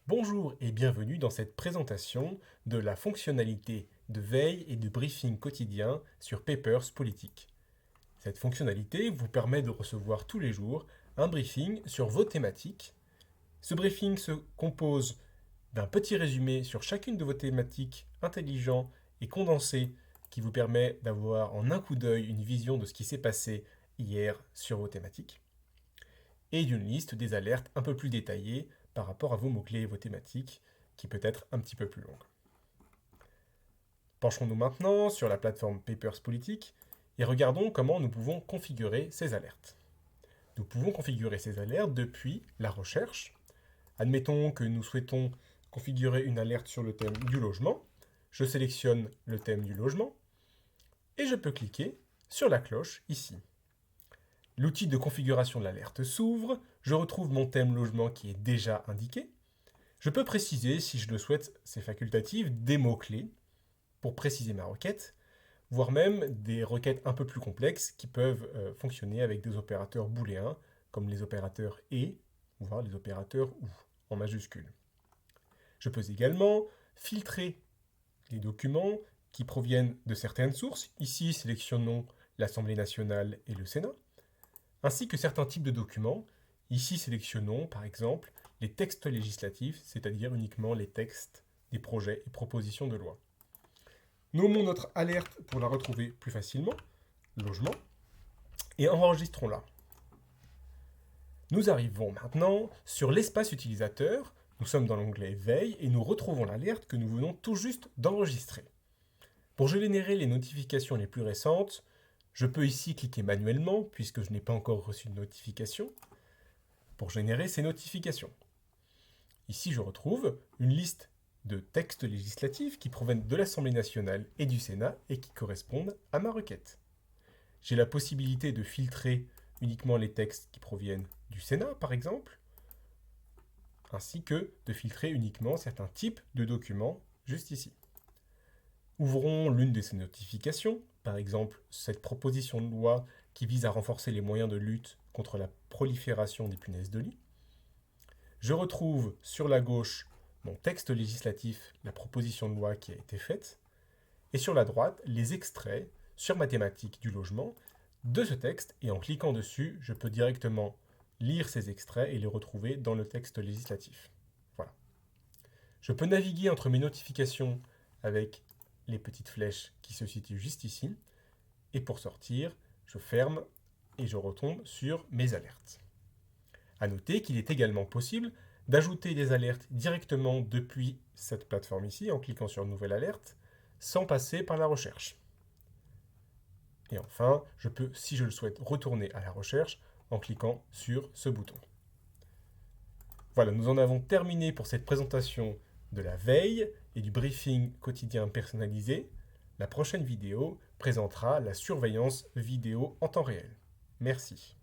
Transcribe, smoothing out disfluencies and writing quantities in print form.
Bonjour et bienvenue dans cette présentation de la fonctionnalité de veille et de briefing quotidien sur Papers Politique. Cette fonctionnalité vous permet de recevoir tous les jours un briefing sur vos thématiques. Ce briefing se compose d'un petit résumé sur chacune de vos thématiques intelligent et condensé qui vous permet d'avoir en un coup d'œil une vision de ce qui s'est passé hier sur vos thématiques et d'une liste des alertes un peu plus détaillées par rapport à vos mots-clés et vos thématiques, qui peut être un petit peu plus longue. Penchons-nous maintenant sur la plateforme Papers Politique et regardons comment nous pouvons configurer ces alertes. Nous pouvons configurer ces alertes depuis la recherche. Admettons que nous souhaitons configurer une alerte sur le thème du logement. Je sélectionne le thème du logement et je peux cliquer sur la cloche ici. L'outil de configuration de l'alerte s'ouvre, je retrouve mon thème logement qui est déjà indiqué. Je peux préciser, si je le souhaite, c'est facultatif, des mots-clés pour préciser ma requête, voire même des requêtes un peu plus complexes qui peuvent fonctionner avec des opérateurs booléens, comme les opérateurs et, voire les opérateurs ou, en majuscule. Je peux également filtrer les documents qui proviennent de certaines sources. Ici, sélectionnons l'Assemblée nationale et le Sénat, ainsi que certains types de documents. Ici, sélectionnons, par exemple, les textes législatifs, c'est-à-dire uniquement les textes des projets et propositions de loi. Nommons notre alerte pour la retrouver plus facilement, logement, et enregistrons-la. Nous arrivons maintenant sur l'espace utilisateur, nous sommes dans l'onglet Veille et nous retrouvons l'alerte que nous venons tout juste d'enregistrer. Pour générer les notifications les plus récentes, je peux ici cliquer manuellement, puisque je n'ai pas encore reçu de notification, pour générer ces notifications. Ici, je retrouve une liste de textes législatifs qui proviennent de l'Assemblée nationale et du Sénat et qui correspondent à ma requête. J'ai la possibilité de filtrer uniquement les textes qui proviennent du Sénat, par exemple, ainsi que de filtrer uniquement certains types de documents juste ici. Ouvrons l'une de ces notifications, par exemple cette proposition de loi qui vise à renforcer les moyens de lutte contre la prolifération des punaises de lit. Je retrouve sur la gauche mon texte législatif, la proposition de loi qui a été faite, et sur la droite, les extraits sur ma thématique du logement de ce texte, et en cliquant dessus, je peux directement lire ces extraits et les retrouver dans le texte législatif. Voilà. Je peux naviguer entre mes notifications avec les petites flèches qui se situent juste ici, et pour sortir, je ferme et je retombe sur mes alertes. À noter qu'il est également possible d'ajouter des alertes directement depuis cette plateforme ici, en cliquant sur Nouvelle alerte, sans passer par la recherche. Et enfin, je peux, si je le souhaite, retourner à la recherche en cliquant sur ce bouton. Voilà, nous en avons terminé pour cette présentation de la veille et du briefing quotidien personnalisé. La prochaine vidéo présentera la surveillance vidéo en temps réel. Merci.